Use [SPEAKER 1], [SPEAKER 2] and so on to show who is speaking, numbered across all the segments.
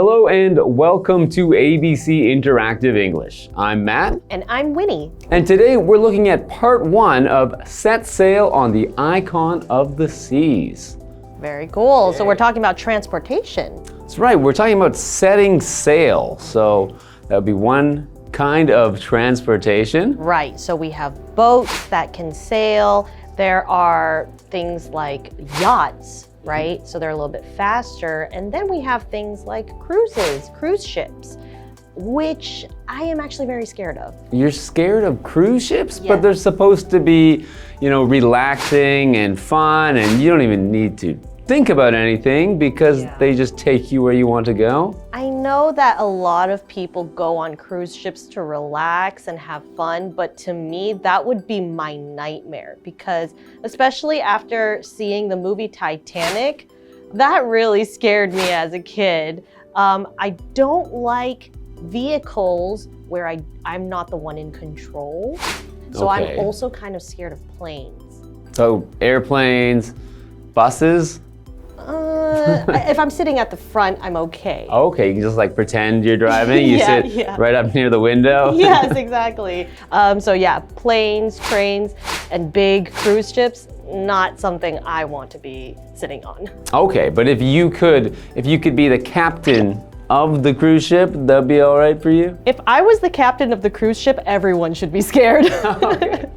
[SPEAKER 1] Hello and welcome to ABC Interactive English. I'm Matt.
[SPEAKER 2] And I'm Winnie.
[SPEAKER 1] And today we're looking at part 1 of Set Sail on the Icon of the Seas.
[SPEAKER 2] Very cool. So we're talking about transportation.
[SPEAKER 1] That's right, we're talking about setting sail. So that would be one kind of transportation.
[SPEAKER 2] Right, so we have boats that can sail. There are things like yachts, right? So they're a little bit faster. And then we have things like cruise ships, which I am actually very scared of.
[SPEAKER 1] You're scared of cruise ships?
[SPEAKER 2] Yeah.
[SPEAKER 1] But they're supposed to be, relaxing and fun, and you don't even need to think about anything because they just take you where you want to go.
[SPEAKER 2] I know that a lot of people go on cruise ships to relax and have fun, but to me, that would be my nightmare because especially after seeing the movie Titanic, that really scared me as a kid. I don't like vehicles where I'm not the one in control. So
[SPEAKER 1] Okay.
[SPEAKER 2] I'm also kind of scared of planes.
[SPEAKER 1] So airplanes, buses?
[SPEAKER 2] If I'm sitting at the front, I'm okay.
[SPEAKER 1] Okay, you can just pretend you're driving. You
[SPEAKER 2] Yeah,
[SPEAKER 1] sit
[SPEAKER 2] yeah.
[SPEAKER 1] right up near the window.
[SPEAKER 2] Yes, exactly. So yeah, planes, trains, and big cruise ships, not something I want to be sitting on.
[SPEAKER 1] Okay, but if you could be the captain of the cruise ship, that'd be all right for you?
[SPEAKER 2] If I was the captain of the cruise ship, everyone should be scared.
[SPEAKER 1] Okay.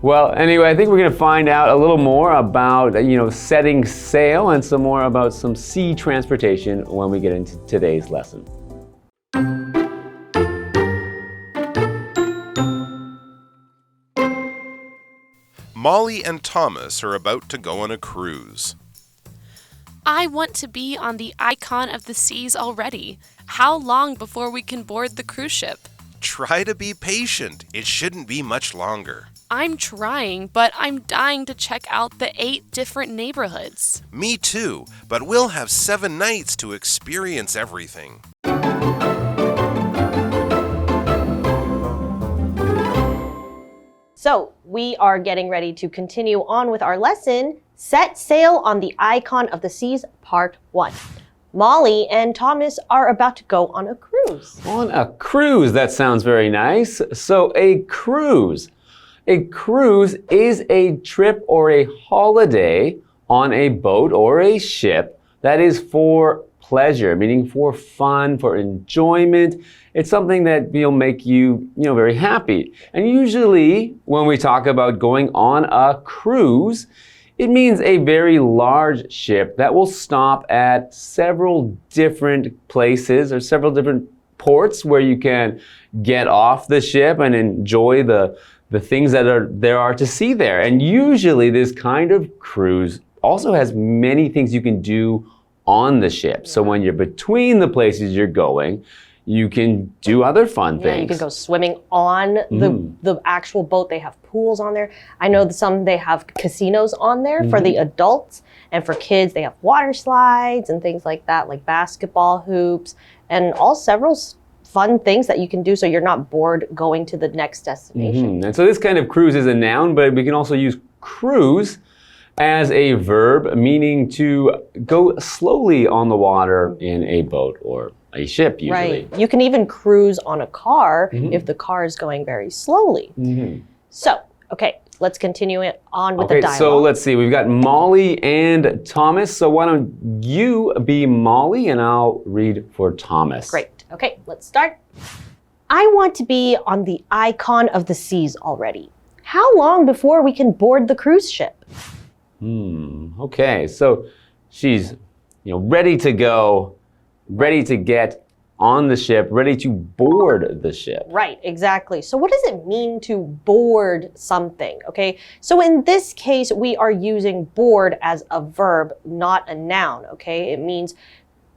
[SPEAKER 1] Well, anyway, I think we're going to find out a little more about, setting sail and some more about some sea transportation when we get into today's lesson.
[SPEAKER 3] Molly and Thomas are about to go on a cruise.
[SPEAKER 4] I want to be on the Icon of the Seas already. How long before we can board the cruise ship?
[SPEAKER 3] Try to be patient. It shouldn't be much longer.
[SPEAKER 4] I'm trying, but I'm dying to check out the 8 different neighborhoods.
[SPEAKER 3] Me too, but we'll have 7 nights to experience everything.
[SPEAKER 2] So we are getting ready to continue on with our lesson, Set Sail on the Icon of the Seas, Part 1. Molly and Thomas are about to go on a cruise.
[SPEAKER 1] On a cruise, that sounds very nice. So a cruise is a trip or a holiday on a boat or a ship that is for pleasure, meaning for fun, for enjoyment. It's something that will make you, very happy. And usually when we talk about going on a cruise, it means a very large ship that will stop at several different places or several different ports where you can get off the ship and enjoy the things that there are to see there. And usually this kind of cruise also has many things you can do on the ship. So when you're between the places you're going, you can do other fun things.
[SPEAKER 2] Yeah, you can go swimming on the actual boat. They have pools on there. I know some they have casinos on there for the adults, and for kids they have water slides and things like that, like basketball hoops, and several fun things that you can do so you're not bored going to the next destination.
[SPEAKER 1] And so this kind of cruise is a noun, but we can also use cruise as a verb, meaning to go slowly on the water in a boat or a ship, usually.
[SPEAKER 2] Right. You can even cruise on a car if the car is going very slowly. So, okay, let's continue on with the dialogue.
[SPEAKER 1] So let's see. We've got Molly and Thomas. So why don't you be Molly and I'll read for Thomas.
[SPEAKER 2] Great. Okay, let's start. I want to be on the Icon of the Seas already. How long before we can board the cruise ship?
[SPEAKER 1] Okay, so she's ready to go, ready to get on the ship, ready to board the ship.
[SPEAKER 2] Right, exactly. So what does it mean to board something? Okay, so in this case, we are using board as a verb, not a noun. Okay, it means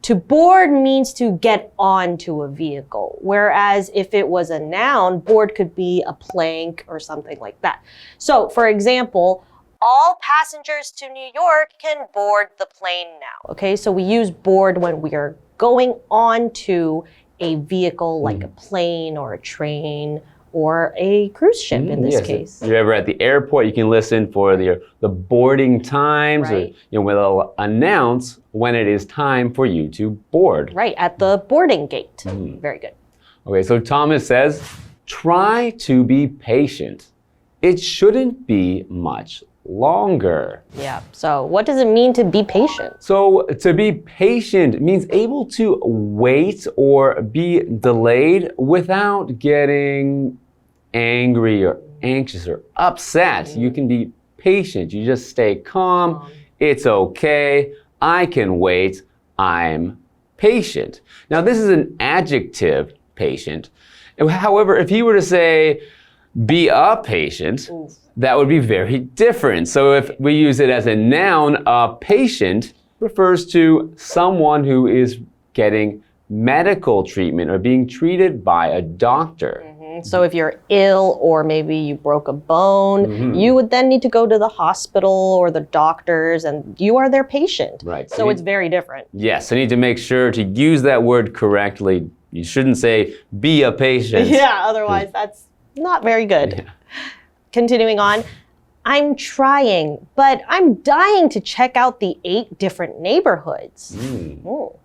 [SPEAKER 2] to board means to get onto a vehicle, whereas if it was a noun, board could be a plank or something like that. So for example, all passengers to New York can board the plane now. Okay, so we use board when we are going on to a vehicle like a plane or a train or a cruise ship in this case.
[SPEAKER 1] If you're ever at the airport, you can listen for the boarding times, or they'll announce when it is time for you to board.
[SPEAKER 2] Right, at the boarding gate. Very good.
[SPEAKER 1] Okay, so Thomas says, try to be patient. It shouldn't be much longer.
[SPEAKER 2] Yeah, so what does it mean to be patient?
[SPEAKER 1] So to be patient means able to wait or be delayed without getting angry or anxious or upset. You can be patient. You just stay calm. It's okay. I can wait. I'm patient. Now this is an adjective, patient. However, if you were to say, be a patient, that would be very different. So if we use it as a noun, a patient refers to someone who is getting medical treatment or being treated by a doctor.
[SPEAKER 2] So if you're ill or maybe you broke a bone, you would then need to go to the hospital or the doctors and you are their patient.
[SPEAKER 1] Right.
[SPEAKER 2] So it's very different.
[SPEAKER 1] Yes, I need to make sure to use that word correctly. You shouldn't say, be a patient.
[SPEAKER 2] Yeah, otherwise that's not very good.
[SPEAKER 1] Yeah.
[SPEAKER 2] Continuing on, I'm trying, but I'm dying to check out the 8 different neighborhoods.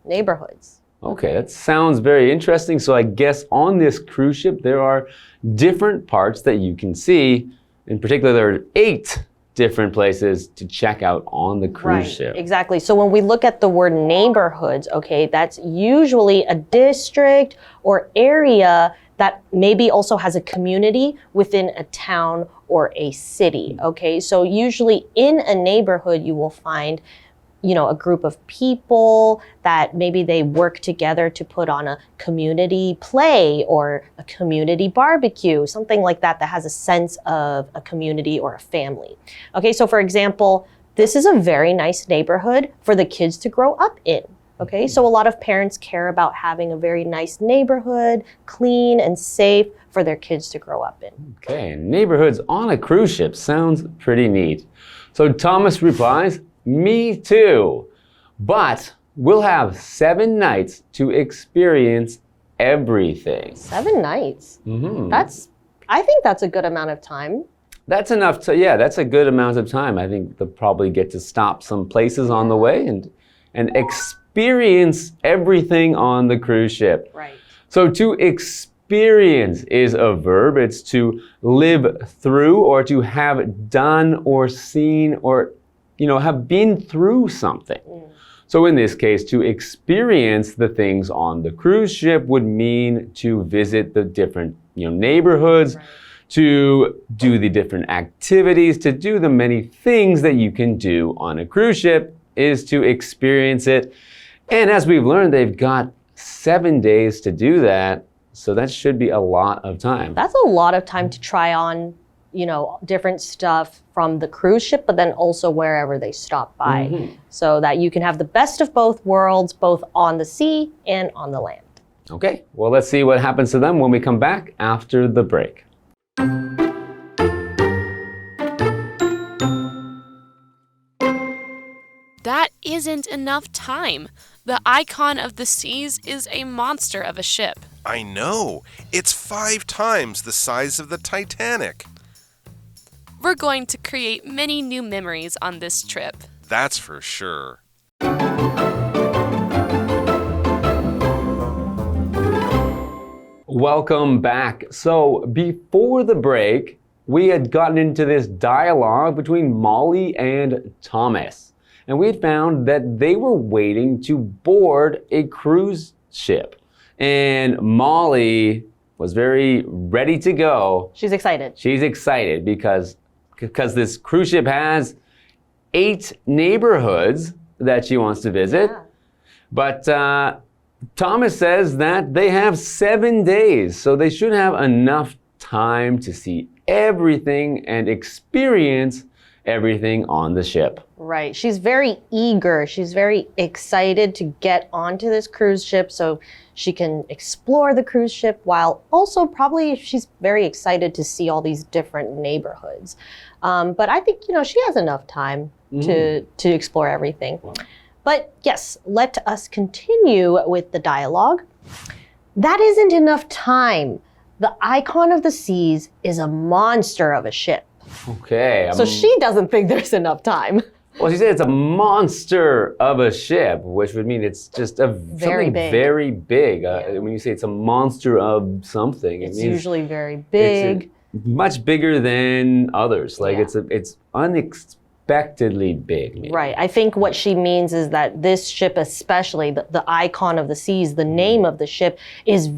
[SPEAKER 2] Neighborhoods.
[SPEAKER 1] Okay, that sounds very interesting. So I guess on this cruise ship, there are different parts that you can see. In particular, there are 8 different places to check out on the cruise ship.
[SPEAKER 2] Exactly. So when we look at the word neighborhoods, okay, that's usually a district or area that maybe also has a community within a town or a city, okay? So usually in a neighborhood, you will find, you know, a group of people that maybe they work together to put on a community play or a community barbecue, something like that that has a sense of a community or a family. Okay, so for example, this is a very nice neighborhood for the kids to grow up in. Okay, so a lot of parents care about having a very nice neighborhood, clean and safe for their kids to grow up in.
[SPEAKER 1] Okay, neighborhoods on a cruise ship sounds pretty neat. So Thomas replies, me too, but we'll have 7 nights to experience everything.
[SPEAKER 2] 7 nights? I think that's a good amount of time.
[SPEAKER 1] That's enough to, yeah, that's a good amount of time. I think they'll probably get to stop some places on the way and experience everything on the cruise ship.
[SPEAKER 2] Right.
[SPEAKER 1] So to experience is a verb. It's to live through or to have done or seen or, you know, have been through something. So in this case, to experience the things on the cruise ship would mean to visit the different, you know, neighborhoods, to do the different activities, to do the many things that you can do on a cruise ship is to experience it. And as we've learned, they've got 7 days to do that. So that should be a lot of time.
[SPEAKER 2] That's a lot of time to try on, you know, different stuff from the cruise ship, but then also wherever they stop by. So that you can have the best of both worlds, both on the sea and on the land.
[SPEAKER 1] Okay, well, let's see what happens to them when we come back after the break.
[SPEAKER 4] That isn't enough time. The icon of the seas is a monster of a ship.
[SPEAKER 3] I know. It's 5 times the size of the Titanic.
[SPEAKER 4] We're going to create many new memories on this trip.
[SPEAKER 3] That's for sure.
[SPEAKER 1] Welcome back. So before the break, we had gotten into this dialogue between Molly and Thomas. And we had found that they were waiting to board a cruise ship. And Molly was very ready to go.
[SPEAKER 2] She's excited.
[SPEAKER 1] She's excited because this cruise ship has 8 neighborhoods that she wants to visit.
[SPEAKER 2] Yeah.
[SPEAKER 1] But Thomas says that they have 7 days, so they should have enough time to see everything and experience everything on the ship.
[SPEAKER 2] Right. She's very eager. She's very excited to get onto this cruise ship so she can explore the cruise ship while also probably she's very excited to see all these different neighborhoods. But I think, you know, she has enough time to explore everything. But yes, let us continue with the dialogue. That isn't enough time. The icon of the seas is a monster of a ship.
[SPEAKER 1] Okay.
[SPEAKER 2] So she doesn't think there's enough time.
[SPEAKER 1] Well, she said it's a monster of a ship, which would mean it's just something very big. When you say it's a monster of something,
[SPEAKER 2] it means usually very big.
[SPEAKER 1] Much bigger than others. Like it's unexpectedly big. Maybe.
[SPEAKER 2] Right. I think what she means is that this ship, especially the icon of the seas, the name of the ship is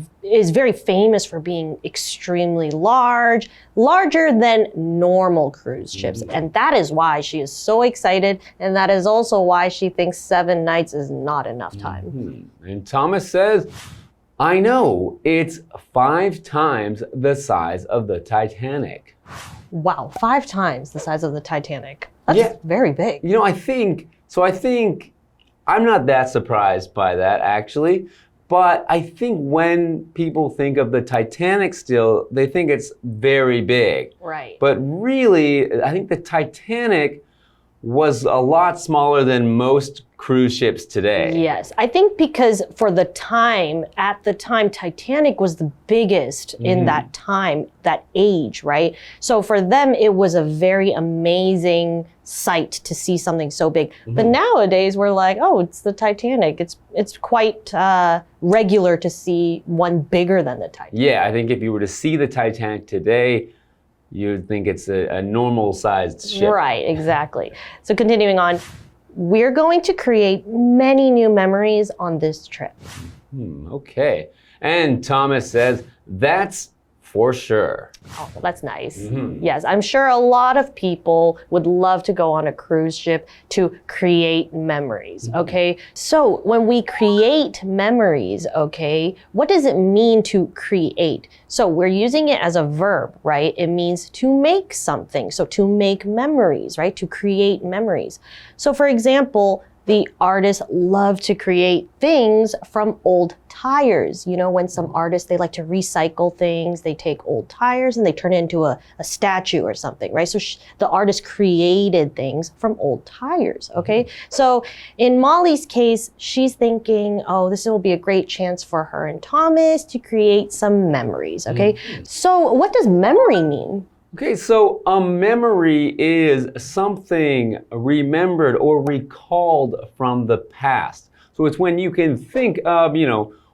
[SPEAKER 2] very famous for being extremely large, larger than normal cruise ships. And that is why she is so excited. And that is also why she thinks 7 nights is not enough time.
[SPEAKER 1] And Thomas says, I know, it's 5 times the size of the Titanic.
[SPEAKER 2] Wow, 5 times the size of the Titanic. That's very big.
[SPEAKER 1] You know, I think I'm not that surprised by that, actually. But I think when people think of the Titanic still, they think it's very big.
[SPEAKER 2] Right.
[SPEAKER 1] But really, I think the Titanic was a lot smaller than most cruise ships today.
[SPEAKER 2] Yes, I think because at the time, Titanic was the biggest in that time, that age, right? So for them, it was a very amazing sight to see something so big. But nowadays, we're like, oh, it's the Titanic. It's quite regular to see one bigger than the Titanic.
[SPEAKER 1] Yeah, I think if you were to see the Titanic today, you'd think it's a normal-sized ship.
[SPEAKER 2] Right, exactly. So continuing on, we're going to create many new memories on this trip.
[SPEAKER 1] Okay. And Thomas says, that's for sure.
[SPEAKER 2] Oh, that's nice. Yes, I'm sure a lot of people would love to go on a cruise ship to create memories, okay? So when we create memories, okay, what does it mean to create? So we're using it as a verb, right? It means to make something. So to make memories, right? To create memories. So for example, the artists love to create things from old tires. You know, when some artists, they like to recycle things, they take old tires and they turn it into a statue or something, right? So the artist created things from old tires, okay? So in Molly's case, she's thinking, oh, this will be a great chance for her and Thomas to create some memories, okay? So what does memory mean?
[SPEAKER 1] Okay, so a memory is something remembered or recalled from the past. So it's when you can think of,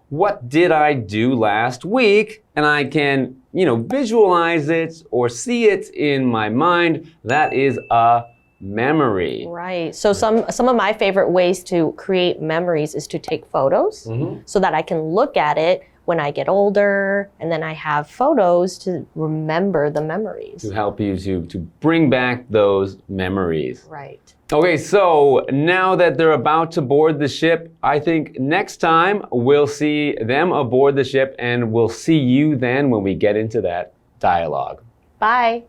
[SPEAKER 1] what did I do last week? And I can, visualize it or see it in my mind. That is a memory.
[SPEAKER 2] Right. So some of my favorite ways to create memories is to take photos so that I can look at it when I get older, and then I have photos to remember the memories.
[SPEAKER 1] To help you to bring back those memories.
[SPEAKER 2] Right.
[SPEAKER 1] Okay, so now that they're about to board the ship, I think next time we'll see them aboard the ship, and we'll see you then when we get into that dialogue.
[SPEAKER 2] Bye.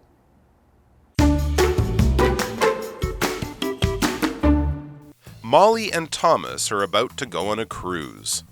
[SPEAKER 3] Molly and Thomas are about to go on a cruise.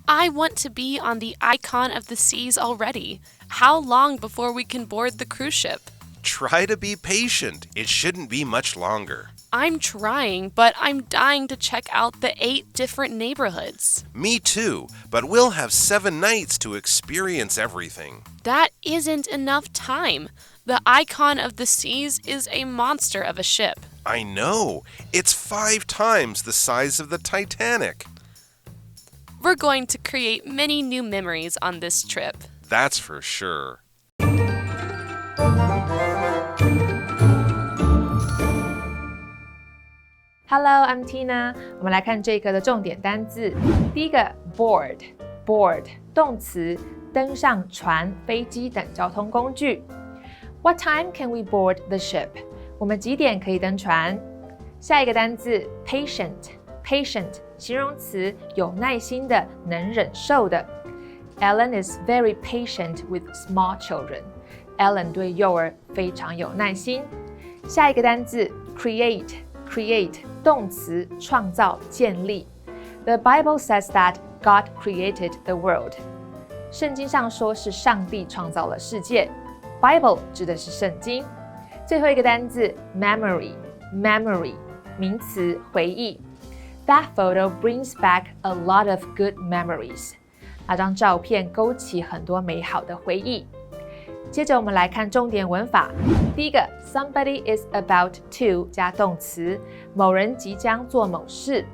[SPEAKER 4] I want to be on the icon of the seas already. How long before we can board the cruise ship?
[SPEAKER 3] Try to be patient. It shouldn't be much longer.
[SPEAKER 4] I'm trying, but I'm dying to check out the 8 different neighborhoods.
[SPEAKER 3] Me too, but we'll have 7 nights to experience everything.
[SPEAKER 4] That isn't enough time. The icon of the seas is a monster of a ship.
[SPEAKER 3] I know. It's 5 times the size of the Titanic.
[SPEAKER 4] We're going to create many new memories on this trip.
[SPEAKER 3] That's for sure.
[SPEAKER 5] Hello, I'm Tina. 我们来看这一课的重点单字。第一个 board 动词，登上船、飞机等交通工具。What time can we board the ship? 我们几点可以登船？下一个单字 patient 形容词，有耐心的，能忍受的。Ellen is very patient with small children. Ellen 对幼儿非常有耐心。下一个单字 create 动词，创造、建立。The Bible says that God created the world. 圣经上说是上帝创造了世界。Bible 指的是圣经。最后一个单字 memory 名词，回忆。That photo brings back a lot of good memories. 那张照片勾起很多美好的回忆。接着我们来看重点文法。第一个 ，somebody is about to 加动词，某人即将做某事。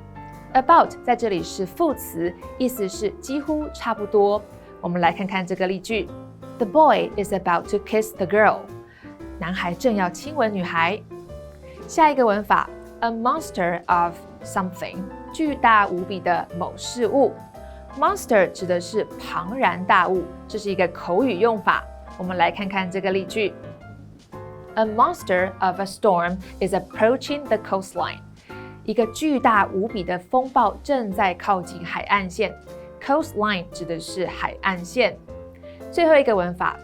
[SPEAKER 5] About 在这里是副词，意思是几乎差不多。我们来看看这个例句 ：The boy is about to kiss the girl。男孩正要亲吻女孩。下一个文法 ，a monster of something， 巨大无比的某事物。Monster 指的是庞然大物，这是一个口语用法。我们来看看这个例句 ：A monster of a storm is approaching the coastline。一个巨大无比的风暴正在靠近海岸线。Coastline 指的是海岸线。最后一个文法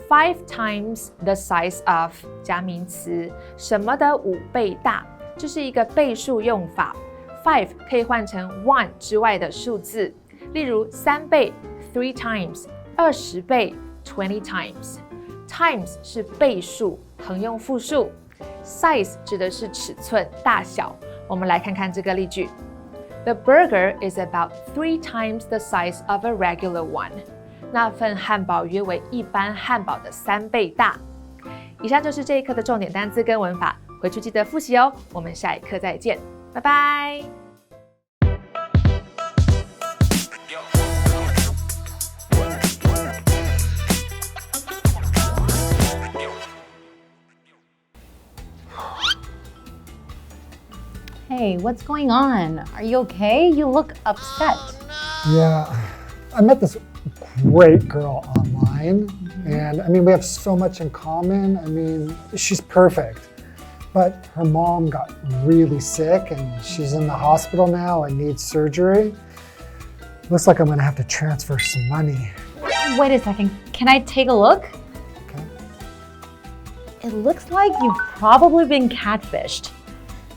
[SPEAKER 5] ，5 times the size of 加名词，什么的5倍大，这是一个倍数用法。5可以换成 1 之外的数字，例如3倍 3 times， 20倍 20 times。Times 是倍数，横用复数。Size 指的是尺寸、大小。我们来看看这个例句 ：The burger is about 3 times the size of a regular one。那份汉堡约为一般汉堡的3倍大。以上就是这一课的重点单字跟文法，回去记得复习哦。我们下一课再见，拜拜。
[SPEAKER 6] Hey, what's going on? Are you okay? You look upset.
[SPEAKER 7] Yeah, I met this great girl online, and I mean, we have so much in common. I mean, she's perfect, but her mom got really sick and she's in the hospital now and needs surgery. Looks like I'm gonna have to transfer some money.
[SPEAKER 6] Wait a second. Can I take a look?
[SPEAKER 7] Okay.
[SPEAKER 6] It looks like you've probably been catfished.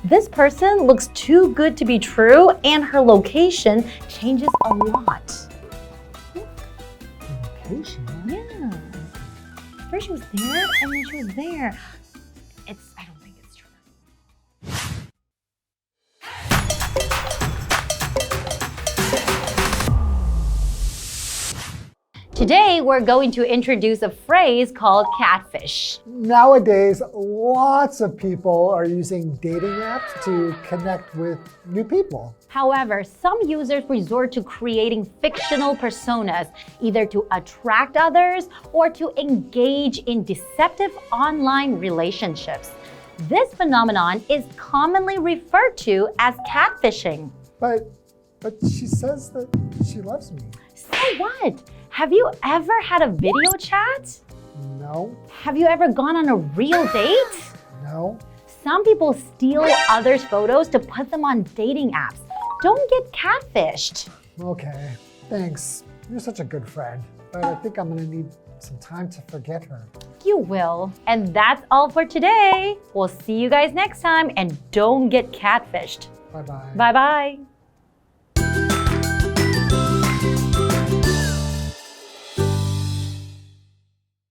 [SPEAKER 6] This person looks too good to be true, and her location changes a lot.
[SPEAKER 7] Location?
[SPEAKER 6] Yeah. First she was there, and then she was there. I don't think it's true. Today, we're going to introduce a phrase called catfish.
[SPEAKER 7] Nowadays, lots of people are using dating apps to connect with new people.
[SPEAKER 6] However, some users resort to creating fictional personas, either to attract others or to engage in deceptive online relationships. This phenomenon is commonly referred to as catfishing.
[SPEAKER 7] But she says that she loves me.
[SPEAKER 6] So what? Have you ever had a video chat?
[SPEAKER 7] No.
[SPEAKER 6] Have you ever gone on a real date?
[SPEAKER 7] No.
[SPEAKER 6] Some people steal others' photos to put them on dating apps. Don't get catfished.
[SPEAKER 7] Okay, thanks. You're such a good friend, but I think I'm gonna need some time to forget her.
[SPEAKER 6] You will. And that's all for today. We'll see you guys next time, and don't get catfished.
[SPEAKER 7] Bye-bye.
[SPEAKER 6] Bye-bye.